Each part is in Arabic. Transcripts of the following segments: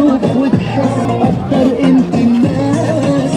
تشوف وتحس اكتر انت الناس.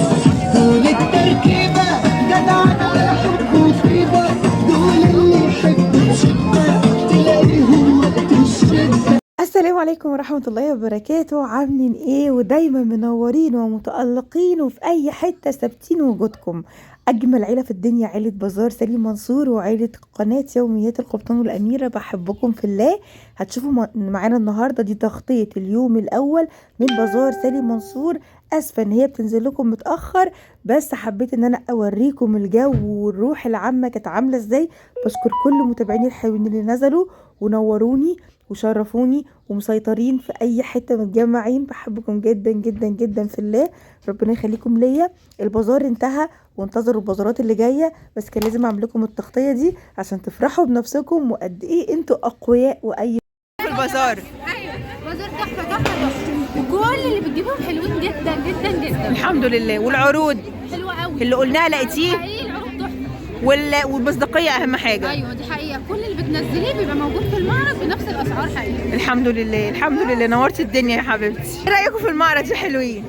دول التركيبة جدعنا حب وطيبة، دول اللي يحبوا شدة تلاقيهم وقت الشدة. السلام عليكم ورحمة الله وبركاته. عاملين ايه؟ ودايما منورين ومتألقين وفي اي حتة ثابتين وجودكم. اجمل عيلة في الدنيا عيلة بازار سليم منصور وعيلة قناة يوميات القبطان والاميرة، بحبكم في الله. هتشوفوا معانا النهاردة دي تغطية اليوم الاول من بازار سليم منصور. اسفة ان هي بتنزل لكم متأخر، بس حبيت ان انا اوريكم الجو والروح العامة كانت عاملة ازاي. بشكر كل متابعيني الحلوين اللي نزلوا ونوروني وشرفوني ومسيطرين في اي حته متجمعين. بحبكم جدا جدا جدا في الله، ربنا يخليكم ليا. البازار انتهى وانتظروا البازارات اللي جايه، بس كان لازم اعمل لكم التغطيه دي عشان تفرحوا بنفسكم وقد ايه انتوا اقوياء. واي في البازار ايوه بازار تحفه تحفه تحفه، وكل اللي بتجيبهم حلوين جدا جدا جدا الحمد لله. والعروض حلوه قوي اللي قلناها لقيتيه، حقيقي العروض تحفه. والمصداقيه اهم حاجه. ايوه دي حقيقه، كل اللي بتنزليه بيبقى موجود في المعرض بنفس الاسعار حقيقي. الحمد لله الحمد لله. نورتي الدنيا يا حبيبتي. ايه رايكم في المعرض يا حلوين؟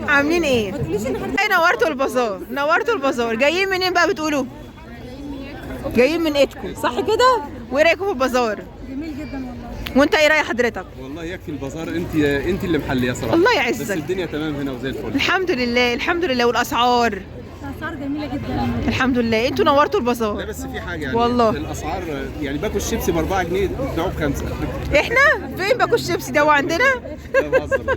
عاملين ايه؟ نورتوا البازار، نورتوا البازار. جايين منين بقى بتقولوا؟ جايين من ايدكم صح كده؟ وايه رايكم في البازار؟ جميل جدا والله. وانت ايه راي حضرتك؟ والله يكفي البازار، انت اللي محليه صراحه. الله يعزك. بس الدنيا تمام هنا وزي الفل. الحمد لله الحمد لله. والاسعار الاسعار جميله جدا الحمد لله. انتوا نورتوا لا البازار بس في حاجه يعني والله. الاسعار يعني باكو الشيبسي ب 4 جنيه بتبيعوه ب 5. احنا فين باكو الشيبسي ده وعندنا؟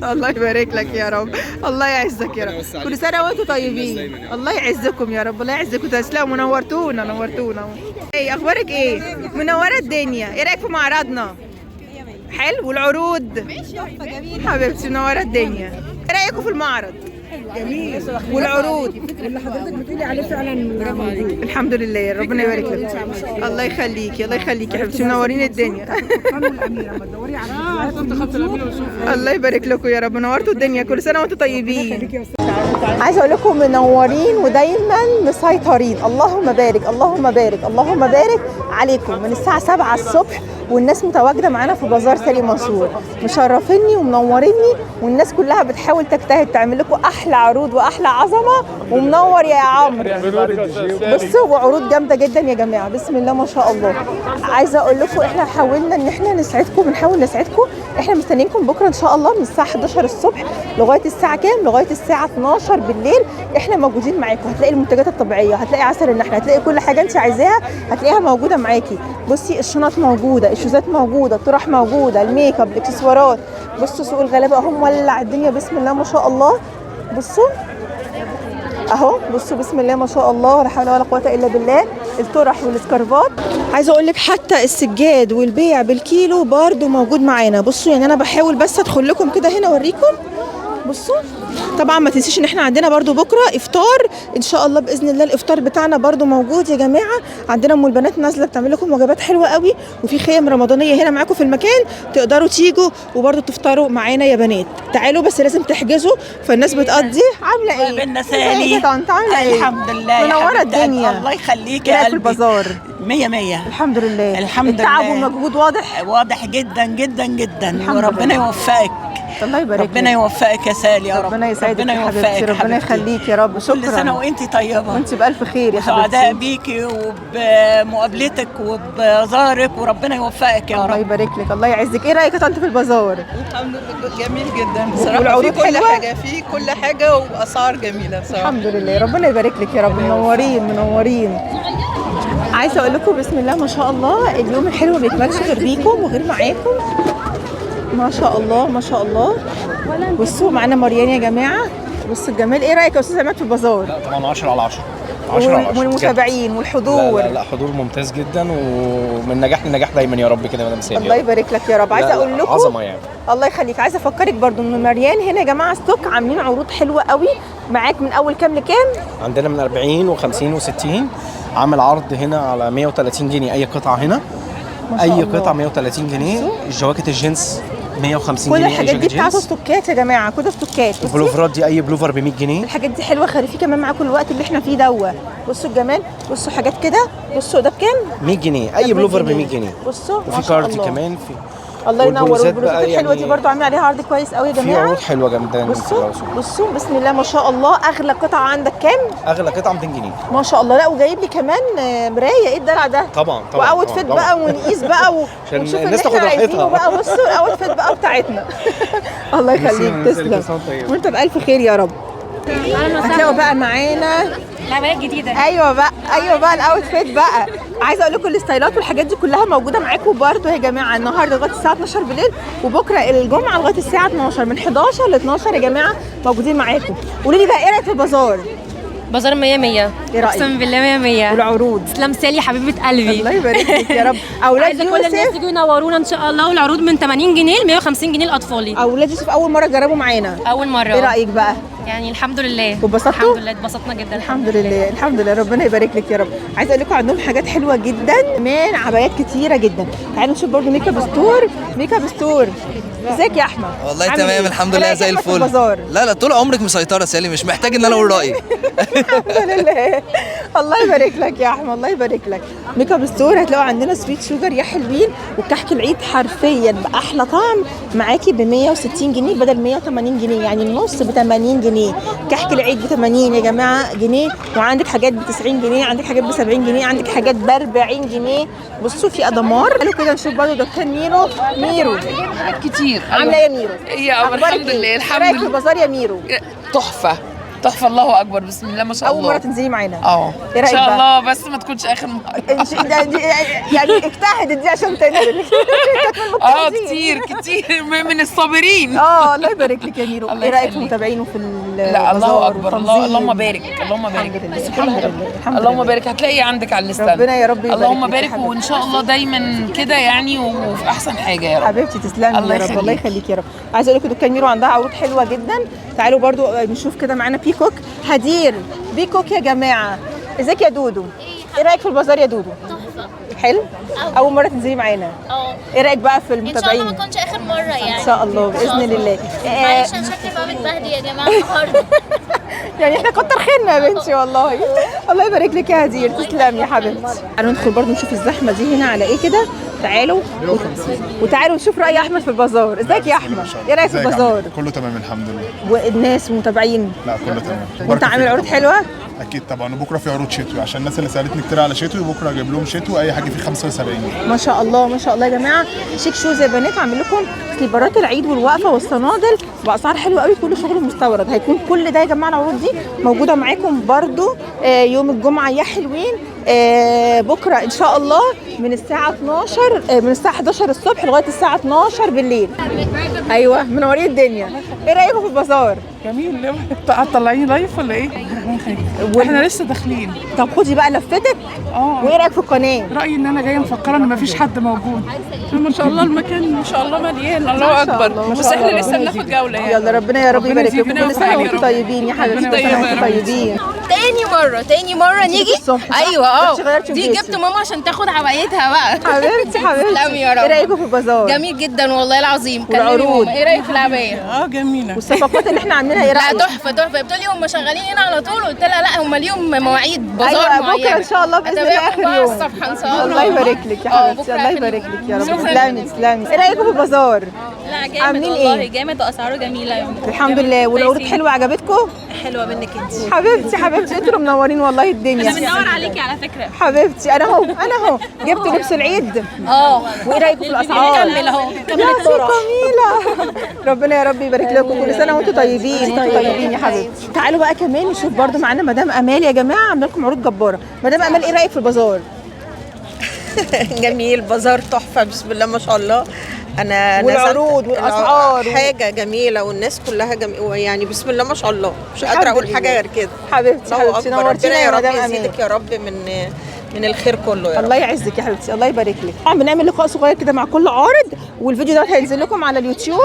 الله يبارك لك يا رب، الله يعزك يا رب. كل سنه وانتم طيبين، الله يعزكم يا رب، الله يعزكم. تسلموا، نورتونا نورتونا. ايه اخبارك ايه؟ منوره الدنيا. ايه رايك في معرضنا؟ حلو. والعروض ماشي تحفه جميل حبيبتي منوره الدنيا. ايه رايكم في المعرض؟ جميل. والعروض اللي حضرتك بتقولي عليه فعلا موجود. الحمد لله، ربنا يبارك لك. الله يخليكي الله يخليكي يا حبيبتي، منورين الدنيا. الله يبارك لكم يا رب، نورتوا الدنيا. كل سنه وانتم طيبين. عايزه اقول لكم منورين ودايما مسيطرين. اللهم بارك اللهم بارك اللهم بارك عليكم. من الساعه 7 الصبح والناس متواجده معانا في بازار سليم منصور، مشرفيني ومنوريني، والناس كلها بتحاول تجتهد تعمل لكم احلى عروض واحلى عظمه. ومنور يا عمرو. بصوا وعروض جامده جدا يا جماعه، بسم الله ما شاء الله. عايزه اقول لكم احنا حاولنا ان احنا نسعدكم، بنحاول نسعدكم. احنا مستنيينكم بكره ان شاء الله من الساعه 11 الصبح لغايه الساعه كام؟ لغايه الساعه 12 بالليل. احنا موجودين معاكم. هتلاقي المنتجات الطبيعيه، هتلاقي عسل النحل، هتلاقي كل حاجه انت عايزاها هتلاقيها موجوده معاكي. بصي الشنط موجوده، الشوزات موجوده، الطرح موجوده، الميك اب، الاكسسوارات. بصوا سوق الغلابه اهو مولع الدنيا، بسم الله ما شاء الله. بصوا اهو، بصوا بسم الله ما شاء الله، ولا حول ولا قوه الا بالله. الطرح والسكارفات. عايزه اقول لك حتى السجاد والبيع بالكيلو برده موجود معانا. بصوا يعني انا بحاول بس ادخل لكم كده هنا اوريكم. بصوا طبعا ما تنسيش ان احنا عندنا برضو بكره افطار ان شاء الله باذن الله. الافطار بتاعنا برضو موجود يا جماعه. عندنا ام البنات نازله بتعمل لكم وجبات حلوه قوي، وفي خيم رمضانيه هنا معاكم في المكان، تقدروا تيجوا وبرضو تفطروا معانا يا بنات. تعالوا بس لازم تحجزوا. فالناس بتقضي. عامله ايه؟ بنا سالي طنط عامله ايه؟ الحمد لله منوره الدنيا. الله يخليكي يا في قلبي. البازار 100 100 الحمد لله. الحمد التعب لله. والمجهود واضح واضح جدا جدا جدا، الحمد وربنا لله. يوفقك. الله يبارك لك. ربنا يوفقك يا سالي يا رب. ربنا يسعدك ربنا يا حبيبتي، يوفقك ربنا حبيبتي. يخليك يا رب. شكرا. كل سنه وانت طيبه وانت بألف خير يا سعداء حبيبتي. بيكي وبمقابلتك وبزارك، وربنا يوفقك يا الله رب. يبارك لك الله يعزك. ايه رايك يا طنط في البازار؟ الحمد لله جميل جدا بصراحه. والعروض في كل حلوة؟ حاجه، في كل حاجه واسعار جميله بصراحه. الحمد لله، ربنا يبارك لك يا رب. منورين منورين. عايزه اقول لكم بسم الله ما شاء الله، اليوم الحلو ما بيكملش غير بيكم وغير معاكم. ما شاء الله ما شاء الله. بصوا معانا مريان يا جماعه. بصوا الجمال. ايه رايك يا استاذ عماد في البازار؟ لا طبعا 10 على 10 10 على 10 والمتابعين بجد. والحضور. لا حضور ممتاز جدا، ومن نجاح لنجاح دايما يا رب كده يا مدام سالي. الله يبارك لك يا رب. عايزه اقول لكم عظمه يعني. الله يخليك. عايزه افكرك برضو ان مريان هنا يا جماعه ستوك عاملين عروض حلوه قوي معاك. من اول كام لكام؟ عندنا من 40 و50 و60. عامل عرض هنا على 130 جنيه اي قطعه هنا. اي الله. قطعه 130 جنيه. الجواكت الجينز 150 كل جنيه. الحاجات دي بتاعته ستوكات يا جماعه، كل ستوكات. بصي البلوفرات دي اي بلوفر ب 100 جنيه. الحاجات دي حلوه. خريفي كمان معاكم الوقت اللي احنا فيه دوه. بصوا الجمال. بصوا حاجات كده. بصوا ده بكام؟ 100 جنيه اي بلوفر ب 100 جنيه. بصوا ما وفي شاء كاردي الله. كمان. في الله ينور. والبلوزات بقى والبلوزات الحلوه يعني دي برضو عامله عليها عرض كويس قوي يا في جماعه. عروض حلوه جدا. بصوا بصوا بسم الله ما شاء الله. اغلى قطعه عندك كام؟ اغلى قطعه 200 جنيه ما شاء الله. لا وجايب لي كمان مرايه، ايه الدلع ده؟ طبعا واوت فيت بقى ونقيس بقى عشان ونشوف اللي الناس احنا تاخد عايزينه راحتها. بقى. بصوا الاوت فيت بقى بتاعتنا. الله يخليك تسلم وانت بالف خير يا رب. هتلاقوا بقى معانا العبايات جديده. ايوه بقى الاوت فيت بقى. عايزه اقول لكم الستايلات والحاجات دي كلها موجوده معاكم برده يا جماعه النهارده لغايه الساعه 12 بالليل، وبكره الجمعه لغايه الساعه 12 من 11 ل 12 يا جماعه موجودين معاكم. قولوا لي بقى ايه رايك في البازار؟ بازار 100 100. ايه رايك؟ اقسم بالله 100 100. والعروض؟ تسلم سالي حبيبه قلبي. الله يبارك لك يا رب. اولاد عايزه كل الناس يوسف، يجوا ينورونا ان شاء الله. والعروض من 80 جنيه ل 150 جنيه لاطفالي. اولاد يوسف اول مره تجربوا معانا. اول مره. ايه رايك بقى؟ يعني الحمد لله. واتبسطتوا؟ الحمد لله اتبسطنا جدا. الحمد لله الحمد لله ربنا يبارك لك يا رب. عايزه اقول لكم عندهم حاجات حلوه جدا من عبايات كتيره جدا. تعالوا نشوف برضو ميك اب ستور. ميك اب ستور ازيك يا احمد؟ والله عامل تمام إيه؟ الحمد لله زي الفل. لا طول عمرك مسيطره سالي، مش محتاج ان انا اقول رايي. الحمد لله. الله يبارك لك يا احمد الله يبارك لك. ميك اب ستور هتلاقوا عندنا سويت شوجر يا حلوين، وكحك العيد حرفيا باحلى طعم معاكي ب 160 جنيه بدل 180 جنيه، يعني النص ب 80 جنيه. كحك العيد ب 80 يا جماعه جنيه، وعندك حاجات ب 90 جنيه، عندك حاجات ب 70 جنيه، عندك حاجات ب 40 جنيه. بصوا في ادمار. قالوا كده نشوف برضه دكان ميرو كتير. عامله ايه يا ميرو؟ الحمد لله الحمد لله. في لله البازار يا ميرو؟ تحفه تحفه الله اكبر بسم الله ما شاء الله. اول مره تنزلي معانا. ان ايه رايك شاء بقى؟ الله بس ما تكونش اخر مره. يعني اجتهدت دي عشان تنزل. كتير من الصابرين. الله يبارك لك يا ميرو. الله ايه رايك في يخليك. متابعينه في لا الله اكبر والتنظيم؟ اللهم بارك اللهم بارك. الحمد لله الحمد اللهم لله. بارك. هتلاقي عندك على الليسته. ربنا يا رب يبارك اللهم لك يا بارك حبيبتي. وان شاء الله دايما كده يعني وفي احسن حاجه يا رب. حبيبتي تسلمي الله يا رب. يخليك. الله يخليك يا رب. عايزه اقول لكم دكان ميرو عندها عروض حلوه جدا. تعالوا برضو نشوف كده معانا بيكوك هدير. بيكوك يا جماعه. ازيك يا دودو؟ ايه رايك في البازار يا دودو؟ تحفة. حلو؟ اول مره تنزلي معانا. ايه رايك بقى في ان شاء الله المتابعين؟ ما تكونش اخر مرة يعني. ان شاء الله باذن الله. معلش انا شكلي بقى متبهدل يا جماعة النهارده. يعني احنا كتر خيرنا يا بنتي والله. الله يبارك لك يا هدير تسلمي يا حبيبتي. تعالوا ندخل برضو نشوف الزحمه دي هنا على ايه كده. تعالوا وتعالوا نشوف راي احمد في البازار. ازيك يا احمد؟ ايه رايك في البازار؟ كله تمام الحمد لله. والناس متابعين؟ لا كله تمام. وانت عامل عروض حلوه؟ اكيد طبعا. وبكره في عروض شتوي عشان الناس اللي سالتني كتير على شتوي، بكره اجيب لهم شتوي اي حاجه فيه 75. ما شاء الله ما شاء الله يا جماعه. شيك شوز يا بنات. عامل لكم سليبرات العيد والوقفه والصنادل باسعار حلوه قوي. كله شغل مستورد. هيكون كل ده يا جماعه العروض دي موجوده معاكم برضو يوم الجمعه يا حلوين. بكره ان شاء الله من الساعه 12 من الساعه 11 الصبح لغايه الساعه 12 بالليل. ايوه منورين الدنيا. ايه رايكم في البازار؟ جميل. طالعين لايف ولا ايه؟ احنا لسه داخلين. طب خدي بقى لفتك. وايه رايك في القناه؟ رايي ان انا جايه مفكره ان مفيش حد موجود. ما شاء الله المكان ما شاء الله مليان. الله اكبر. بس احنا لسه بناخد جوله يعني. يلا ربنا يا رب يبارك لكم. كل سنه وانتم طيبين يا حبيبتي. كل سنه وانتم طيبين. تاني مرة نيجي. ايوه دي جبت جبت ماما عشان تاخد عبايتها بقى. حبيبتي تسلمي يا رب. ايه رايكم في البازار؟ جميل جدا والله العظيم. والعروض؟ ايه رايك في العبايه؟ جميله. والصفقات اللي احنا عاملينها ايه رايك؟ لا تحفه بتقول لي هم شغالين هنا على طول. قلت لها لا هم اليوم مواعيد بازار أيوة معينه. بكره ان شاء الله باذن الله اخر يوم. الصبح ان شاء الله. الله يبارك لك يا حبيبتي. الله يبارك لك يا رب. تسلمي تسلمي. ايه رايكم في البازار؟ لا جامد عاملين والله ايه؟ جامد واسعاره جميله يعني. الحمد لله. والعروض حلوه عجبتكم؟ حلوه منك انت. حبيبتي حبيبتي انتوا اللي منورين والله الدنيا. احنا بندور عليكي على فكره. حبيبتي انا اهو جبت لبس العيد. وايه رايكم في الاسعار؟ كمل اهو كملي بسرعه. جميله. ربنا يا رب يبارك لكم. كل سنه وانتم طيبين. طيبين يا حبيبتي. تعالوا بقى كمان نشوف برضو معانا مدام امال يا جماعه. عامله لكم عروض جباره. مدام امال ايه رايك في البازار؟ جميل. بازار تحفه بسم الله ما شاء الله. انا والعروض والاسعار حاجه جميله والناس كلها يعني بسم الله ما شاء الله. مش قادره اقول حاجه غير كده. حبيبتي حبيبتي نورتينا يا مدام امال. يزيدك يا رب من الخير كله يا رب. الله يعزك يا حبيبتي. الله يبارك لك. طبعا بنعمل لقاء صغير كده مع كل عارض، والفيديو ده هينزل لكم على اليوتيوب.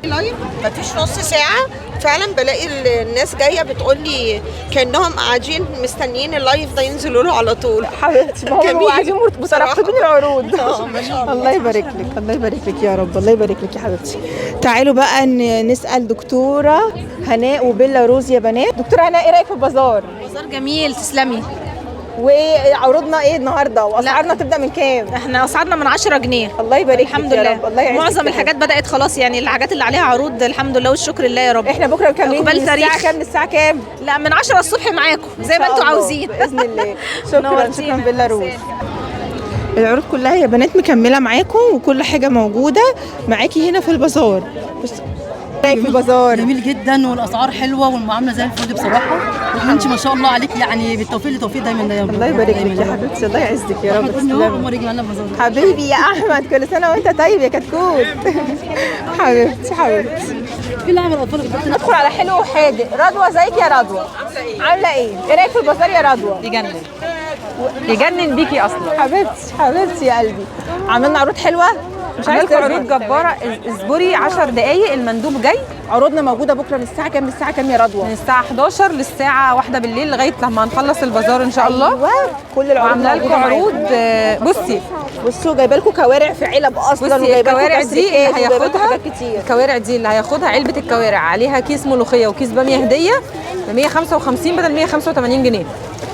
لايف مفيش نص ساعه فعلا بلاقي الناس جايه بتقول لي كانهم قاعدين مستنيين اللايف ده ينزلوا له على طول. حبيبتي ما هو قاعدين مترقبين العروض. ما شاء الله. الله يبارك لك. الله يبارك لك يا رب. الله يبارك لك يا حبيبتي. تعالوا بقى نسال دكتوره هناء وبيلا روز يا بنات. دكتوره هناء ايه رايك في البازار؟ بازار جميل تسلمي. وعروضنا ايه النهارده واسعارنا تبدا من كام؟ احنا اسعارنا من 10 جنيه. الله يبارك لك الحمد يا لله. رب. الله يعزك معظم يا الحاجات رب. بدات خلاص، يعني الحاجات اللي عليها عروض الحمد لله والشكر لله يا رب. احنا بكره مكملين من الساعه كام للساعه كام؟ لا من 10 الصبح معاكم زي ما انتوا عاوزين باذن الله. شكرا بالله روح. العروض كلها يا بنات مكمله معاكم وكل حاجه موجوده معاكي هنا في البازار. رايك في البازار؟ جميل جدا والاسعار حلوه والمعامله زي الفل بصراحه، وانت ما شاء الله عليك يعني بالتوفيق لتوفيق دايما دايما. الله يبارك لك يا حبيبتي، الله يعزك يا رب. تسلمي حبيبي يا احمد، كل سنه وانت طيب يا كتكوت. حبيبتي في لعبه الاطفال ندخل على حلو وحادق. رضوى ازيك يا رضوى؟ عامله ايه؟ ايه رايك في البازار يا رضوى؟ يجنن بيكي اصلا. حبيبتي يا قلبي. عملنا عروض حلوه، مش عايزه عروض جباره. اصبري 10 دقايق المندوب جاي. عروضنا موجوده بكره من الساعه كام للساعه كام يا رضوى؟ من الساعه 11 للساعه 1 بالليل لغايه لما نخلص البازار ان شاء الله. ايوه كل العروض عامله لكم عروض. بصوا جايبه لكم كوارع في علب اصلا. بصي الكوارع دي اللي هياخدها كتير. الكوارع دي اللي هياخدها علبه الكوارع عليها كيس ملوخيه وكيس باميه هديه ب 155 بدل 185 جنيه.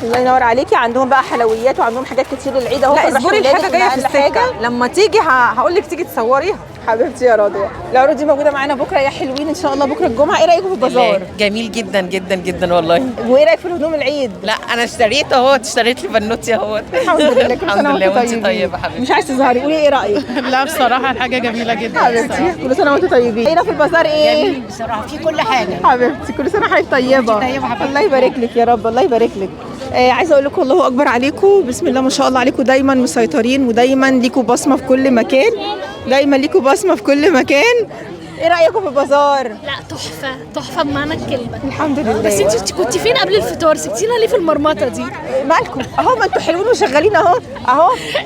الله ينور عليكي. عندهم بقى حلويات وعندهم حاجات كتير للعيد اهو. لا اصبري الحاجه جايه في السكه لما تيجي هقول لك تيجي تصوريها. حبيبتي يا رضوى. العروض دي موجوده معانا بكره يا حلوين ان شاء الله. بكره الجمعه. ايه رايكم في البازار؟ جميل جدا جدا جدا والله. وايه رايك في الهدوم العيد؟ لا انا اشتريت اهوت، اشتريت لي بنوتي اهوت. الحمد لله. الحمد لله وانت طيبه حبيبتي. مش عايزه تظهري، قولي ايه رايك؟ لا بصراحه الحاجه جميله جدا حبيبتي. كل سنه وانتم طيبين. هنا في البازار ايه؟ جميل بصراحه في كل حاجه. حبيبتي كل سنه وحضرتك طيبه. الله يبارك لك يا رب. الله يبارك لك. عايزه اقول لكم الله اكبر عليكم، بسم الله ما شاء الله عليكم، دايما مسيطرين ودايما ليكوا بصمه في كل مكان. دايما ليكوا بصمه في كل مكان. ايه رايكم في البازار؟ لا تحفه تحفه بمعنى الكلمه. الحمد لله. بس انت كنت فين قبل الفطار؟ سبتينا ليه في المرمطه دي؟ مالكم اهو، ما انتوا حلوين وشغالين اهو.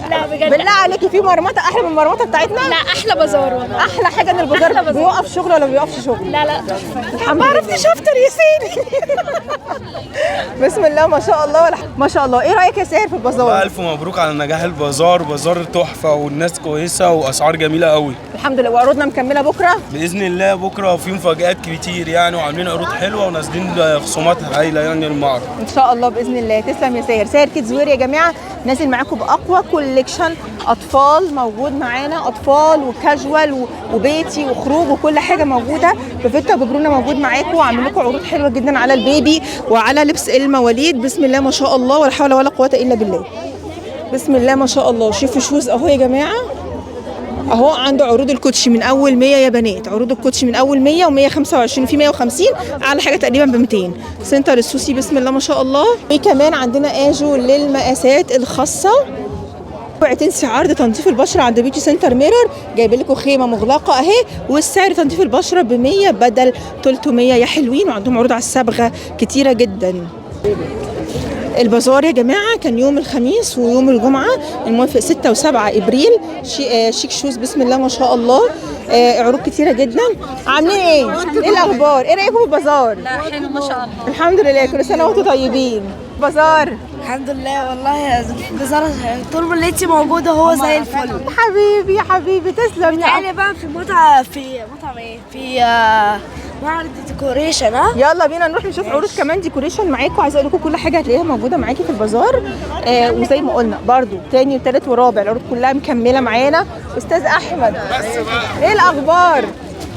لا بجد بالله عليكي في مرمطه احلى من المرمطه بتاعتنا؟ لا احلى بازار والله. احلى حاجه ان البازار بيوقف شغل ولا ما بيوقفش شغل؟ لا تحفه. الحمد لله. ما عرفتش افطر يا سيدي. بسم الله ما شاء الله ما شاء الله. ايه رايك يا ساهر في البازار؟ الف مبروك على نجاح البازار. بازار تحفه والناس كويسه واسعار جميله قوي. الحمد لله. وعروضنا مكمله بكره باذن الله. بكره في مفاجآت كتير يعني، وعاملين عروض حلوه ونازلين خصومات هايله يعني المعرض ان شاء الله باذن الله. تسلم يا ساهر. ساهر كيدز وير يا جماعه نازل معاكم باقوى كوليكشن اطفال موجود معانا، اطفال وكاجوال وبيتي وخروج وكل حاجه موجوده. بفيتا وببرونه موجود معاكم، وعامل لكم عروض حلوه جدا على البيبي وعلى لبس المواليد. بسم الله ما شاء الله ولا حول ولا قوه الا بالله. بسم الله ما شاء الله. شوفوا شوز اهو يا جماعه اهو. عنده عروض الكوتشي من اول 100 يا بنات. عروض الكوتشي من اول 100 و125 في 150 اعلى حاجه تقريبا ب 200. سنتر السوسي بسم الله ما شاء الله. وكمان عندنا اجو للمقاسات الخاصه. تنسي عرض تنظيف البشره عند بيوتي سنتر ميرور. جايبين لكم خيمه مغلقه اهي، والسعر تنظيف البشره ب 100 بدل 300 يا حلوين. وعندهم عروض على الصبغه كتيره جدا. البازار يا جماعه كان يوم الخميس ويوم الجمعه الموافق 6 و7 ابريل. شيك شوز بسم الله ما شاء الله. عروض كتيره جدا. عاملين ايه؟ ايه الاخبار؟ ايه رايكم في البازار؟ لا حلو ما شاء الله. الحمد لله. كل سنه وانتم طيبين. بازار الحمد لله والله. البازار طول ما لقيتي موجوده هو زي الفل. حبيبي يا حبيبي تسلم. تعالي بقى في مطعم ايه؟ في معرض ديكوريشن. يلا بينا نروح نشوف عروض كمان ديكوريشن معاكم. عايزه اقول لكم كل حاجه هتلاقيها موجوده معاكي في البازار. وزي ما قلنا برضو تاني وتالت ورابع العروض كلها مكمله معانا. استاذ احمد ايه الاخبار؟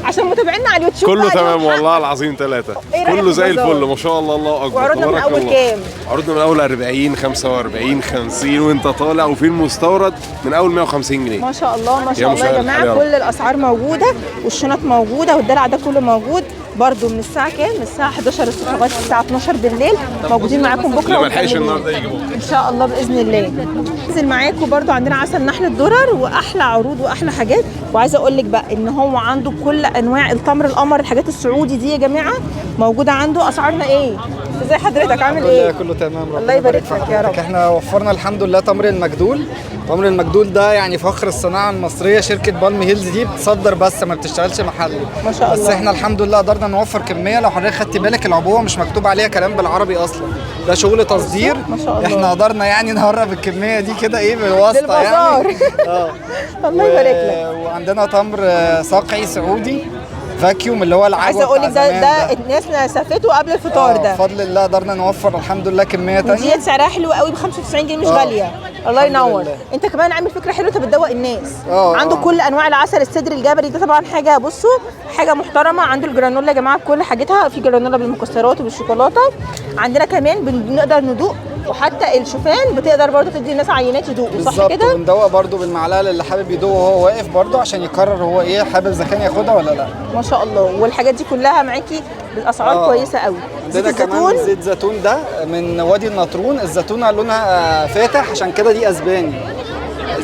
عشان متابعينا على اليوتيوب كله تمام والله العظيم 3 كله زي الفل ما شاء الله. الله اكبر. وعروضنا من اول كام؟ عروضنا من اول 40 45 50 وانت طالع، وفي المستورد من اول 150 جنيه. ما شاء الله ما شاء الله يا جماعه. كل الاسعار موجوده والشنط موجوده والدلع ده كله موجود. برضو من الساعه كام؟ من الساعه 11 الصبح لغايه الساعه 12 بالليل موجودين معاكم بكره. اللي ما لحقش النهارده يجي بكره ان شاء الله باذن الله. ننزل معاكم برضو عندنا عسل نحل الدرر واحلى عروض واحلى حاجات. وعايزه اقول لك بقى ان هو عنده كل انواع التمر القمر، الحاجات السعودي دي يا جماعه موجوده عنده. اسعارنا ايه؟ ازي حضرتك عامل ايه؟ كله تمام. الله يبارك لك يا رب. احنا وفرنا الحمد لله تمر المجدول. تمر المجدول ده يعني فخر الصناعه المصريه. شركه بالم هيلز دي بتصدر بس ما بتشتغلش محل. ما شاء الله. بس احنا الحمد لله قدرنا نوفر كميه. لو حضرتك خدتي بالك العبوه مش مكتوب عليها كلام بالعربي اصلا، ده شغل تصدير. ما شاء الله. احنا قدرنا يعني نهرب الكميه دي كده ايه بالواسطه يعني. الله يبارك لك. وعندنا تمر صاقعي سعودي فاكيوم اللي هو العجوه. عايزه اقول لك ده الناس نسفته قبل الفطار ده. بفضل الله قدرنا نوفر الحمد لله كميه ثانيه. ودي سعرها حلو قوي ب 95 جنيه مش غاليه. الله ينور. انت كمان عامل فكره حلوه، انت بتدوق الناس. عنده كل انواع العسل السدر الجبلي ده طبعا حاجه، بصوا حاجه محترمه. عنده الجرانولا يا جماعه بكل حاجتها، في جرانولا بالمكسرات وبالشوكولاته. عندنا كمان بنقدر ندوق، وحتى الشوفان بتقدر برضو تدي الناس عينات يدوقوا، صح كده؟ بالظبط. وندوق برضو بالمعلقه اللي حابب يدوق وهو واقف برضو عشان يقرر هو ايه حابب اذا كان ياخدها ولا لا. ما شاء الله. والحاجات دي كلها معاكي بالاسعار كويسه قوي. عندنا كمان زيت زيتون ده من وادي النطرون، الزيتونه لونها فاتح عشان كده دي اسباني.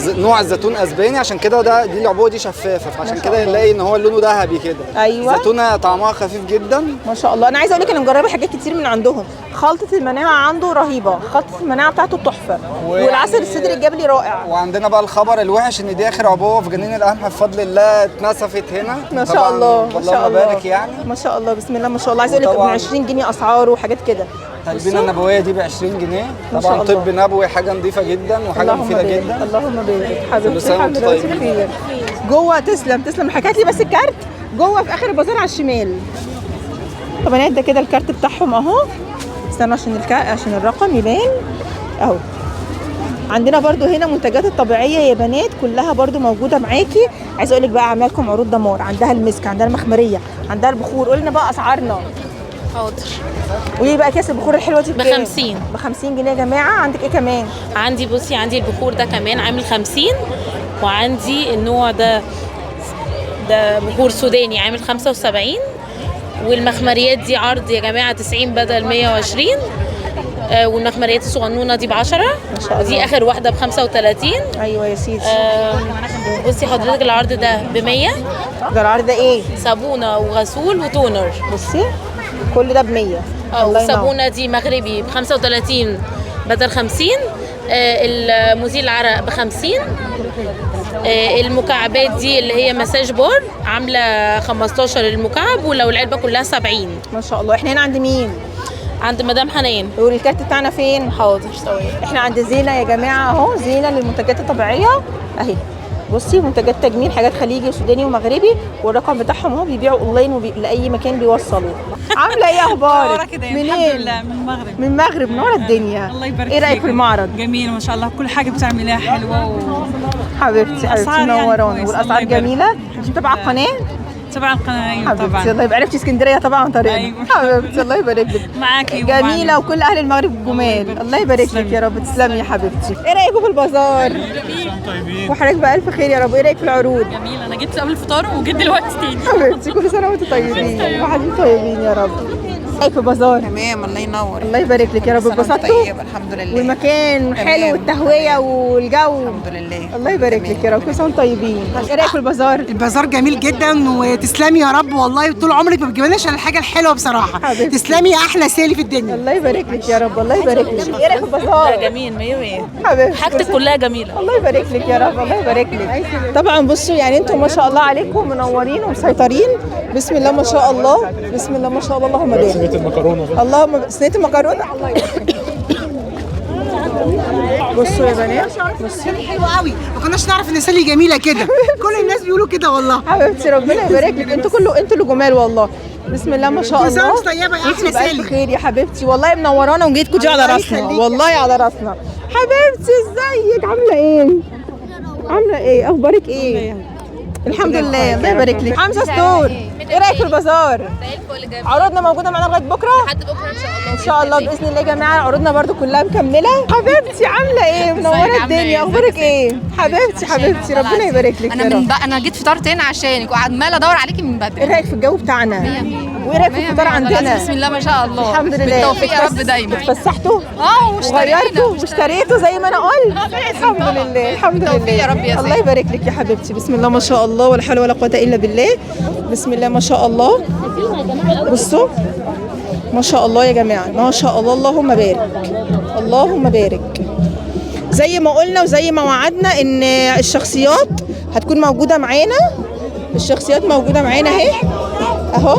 نوع الزيتون اسباني عشان كده دي العبوه دي شفافه، فعشان كده نلاقي ان هو لونه ذهبي كده. ايوه. زيتونه طعمها خفيف جدا ما شاء الله. انا عايزه اقول لك انا مجربه حاجات كتير من عندهم. خلطه المناعه عنده رهيبه، خلطه المناعه بتاعته تحفه، والعسل السدر الجبلي رائع. وعندنا بقى الخبر الوحش ان دي اخر عبوه في جنين القمح بفضل الله اتنسفت هنا. ما شاء الله ما شاء الله. بارك يعني. ما شاء الله بسم الله ما شاء الله. عايزه اقول لك ب 20 جنيه اسعار وحاجات كده. التلبينه النبويه دي ب 20 جنيه طبعا. طب نبوي حاجه نظيفه جدا وحاجه مفيده جدا. اللهم بارك حبيبتي. الحمد لله خير. جوه تسلم حكيت لي بس الكارت جوه في اخر البازار على الشمال. طب بنات ده كده الكارت بتاعهم اهو. استنوا عشان الرقم يبان اهو. عندنا برضو هنا منتجات الطبيعيه يا بنات كلها برضو موجوده معاكي. عايزه اقول لك بقى عامله لكم عروض دمار. عندها المسك، عندها المخمريه، عندها البخور. قولنا بقى اسعارنا. حاضر. قولي بقى كاس البخور الحلوه دي بكام؟ ب 50. ب 50 جنيه يا جماعه. عندك ايه كمان؟ عندي بصي عندي البخور ده كمان عامل 50، وعندي النوع ده بخور سوداني عامل 75، والمخمريات دي عرض يا جماعه 90 بدل 120، والمخمريات الصغنونه دي ب 10 ما شاء الله. دي اخر واحده ب 35. ايوه يا سيدي. بصي حضرتك العرض ده ب 100. ده العرض ده ايه؟ صابونه وغسول وتونر. بصي كل ده ب 100. الصابونه دي مغربي ب 35 بدل 50. المزيل العرق ب 50. المكعبات دي اللي هي مساج بار عامله 15 المكعب، ولو العلبه كلها 70. ما شاء الله. احنا هنا عند مين؟ عند مدام حنان. والكارت بتاعنا فين؟ حاضر ثواني. احنا عند زينه يا جماعه اهو. زينه للمنتجات الطبيعيه اهي. بصي منتجات تجميل، حاجات خليجي وسوداني ومغربي، والرقم بتاعهم اهو. بيبيعوا اونلاين لاي مكان بيوصلوا. عامله ايه اخبارك؟ منين؟ الحمد لله من المغرب. من المغرب. منوره الدنيا. الله يبارك ايه رايك في المعرض؟ جميل ما شاء الله، كل حاجه بتعمليها حلوه حبيبتي منورانا. والاسعار جميله. انت متابعه القناه؟ تبع القناه طبعا. حبيبتي الله يبارك. عرفتي اسكندريه طبعا طريقنا. أيوة. حبيبتي الله يبارك لك. معاكي جميله وكل اهل المغرب جمال. الله يبارك لك يا رب. تسلمي يا حبيبتي. ايه رايكم في البازار؟ طيبين. وحضرتك بألف خير يا رب. ايه رايك في العروض؟ جميل. انا جيت قبل الفطار وجيت دلوقتي تاني. حبيبتي كل سنه وانتم طيبين وحبيبي طيبين يا رب. ايه في البازار؟ تمام الله ينور. الله يبارك لك يا رب. اتبسطتوا؟ طيب الحمد لله. والمكان حلو والتهويه والجو. الحمد لله. الله يبارك لك يا رب. كل سنه وانتم طيبين. ايه رايك في البازار؟ البازار جميل جدا وتسلمي يا رب والله. طول عمرك ما بتجيبلناش على الحاجه الحلوه بصراحه. حبيبتي. تسلمي يا احلى سالي في الدنيا. الله يبارك لك يا رب. الله يبارك لك. ايه رايك في البازار؟ جميل 100 حبيبتي حاجتك كلها جميله. الله يبارك لك يا رب. الله يبارك لك. طبعا بصوا يعني انتم ما شاء الله عليكم منورين ومسيطرين. بسم الله ما شاء الله. بسم الله ما شاء الله. اللهم بارك. صينيه المكرونه. اللهم صينيه المكرونه. الله يبارك. بصوا يا بنات بصوا حلوه قوي. ما كناش نعرف ان سالي جميله كده. كل الناس بيقولوا كده والله. حبيبتي ربنا يبارك لك. انتوا اللي جمال والله. بسم الله ما شاء الله. كل سنه وانت طيبه يا احلى سالي. بخير يا حبيبتي والله منورانا وجيتكم دي على راسنا والله على راسنا. حبيبتي ازيك عامله ايه؟ عامله ايه؟ اخبارك ايه؟ الحمد لله. الله يبارك لك. حمزه ستور. ايه رايك في البازار؟ زي الفل جميل. عروضنا موجوده معانا لغايه بكره؟ لحد بكره ان شاء الله. ان شاء الله باذن الله يا جماعه. عروضنا برده كلها مكمله. حبيبتي عامله ايه؟ منوره الدنيا. اخبارك ايه؟ حبيبتي ربنا يبارك لك يا رب. انا جيت فطرت هنا عشانك وعماله ادور عليكي من بدري. ايه رايك في الجو بتاعنا؟ وايه رايك في الفطار عندنا؟ بسم الله ما شاء الله. الحمد لله. بالتوفيق يا رب دايما. اتفسحتوا؟ وغيرتوا واشتريتوا زي ما انا قلت. الحمد لله. الحمد لله يا رب يا الله يبارك لك يا حبيبتي. بسم الله ما شاء الله ولا حول ولا قوه الا بالله. بسم الله ما شاء الله. بصوا ما شاء الله يا جماعه ما شاء الله. اللهم بارك. اللهم بارك. زي ما قلنا وزي ما وعدنا ان الشخصيات هتكون موجوده معانا. الشخصيات موجوده معانا اهي اهو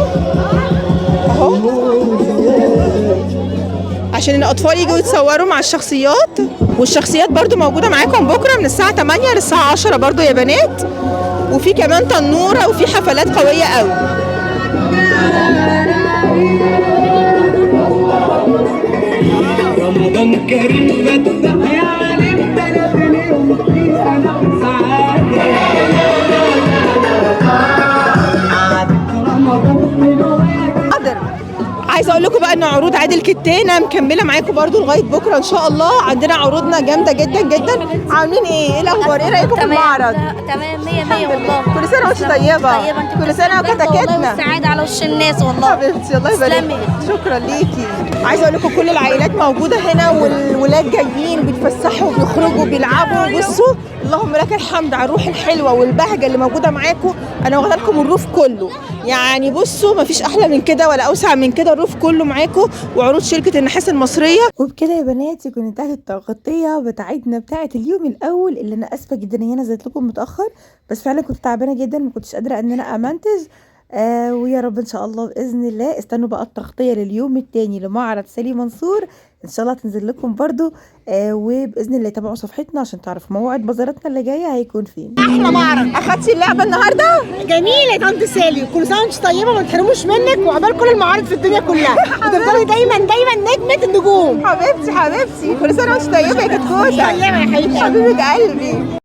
عشان الاطفال يجوا يتصوروا مع الشخصيات. والشخصيات برضو موجوده معاكم بكره من الساعه 8 للساعه 10 برضو يا بنات. وفي كمان تنوره وفي حفلات قويه قوي. رمضان كريم فتح يا عليم بلد اليوم في سنة حاضر. عايزه اقول لكم بقى ان عروض عادل كتانه مكمله معاكم برضو لغايه بكره ان شاء الله. عندنا عروضنا جامده جدا جدا. عاملين ايه الاخبار؟ ايه رايكم في المعرض؟ تمام 100 والله. كل سنه وانت طيبه. كل سنه وكتاكتنا. والسعاده على وش الناس والله. حبيبتي الله يبارك. شكرا ليكي. عايزه اقول لكم كل العائلات موجوده هنا والولاد جايين بيتفسحوا وبيخرجوا بيلعبوا. بصوا اللهم لك الحمد على الروح الحلوه والبهجه اللي موجوده معاكم. انا واخده لكم الروف كله يعني. بصوا مفيش احلى من كده ولا اوسع من كده. الروف كله معاكم وعروض شركه النحاس المصريه. وبكده يا بنات يكون انتهت التغطيه بتاعتنا بتاعت اليوم الاول اللي انا اسفه جدا ان هي نزلت لكم متاخر، بس فعلا كنت تعبانه جدا ما كنتش قادره ان انا امنتج. ويا رب ان شاء الله باذن الله استنوا بقى التغطيه لليوم الثاني لمعرض سالي منصور ان شاء الله تنزل لكم برضو. وباذن الله تابعوا صفحتنا عشان تعرفوا موعد بازاراتنا اللي جايه هيكون فين. احلى معرض. اخدتي اللعبه النهارده؟ جميله يا طنط سالي. كل سنه وانت طيبه وما تحرموش منك وعقبال كل المعارض في الدنيا كلها وتفضلي دايما نجمه النجوم. حبيبتي كل سنه وانت طيبه يا كتكوته. طيبه يا حبيبتي. حبيبه قلبي.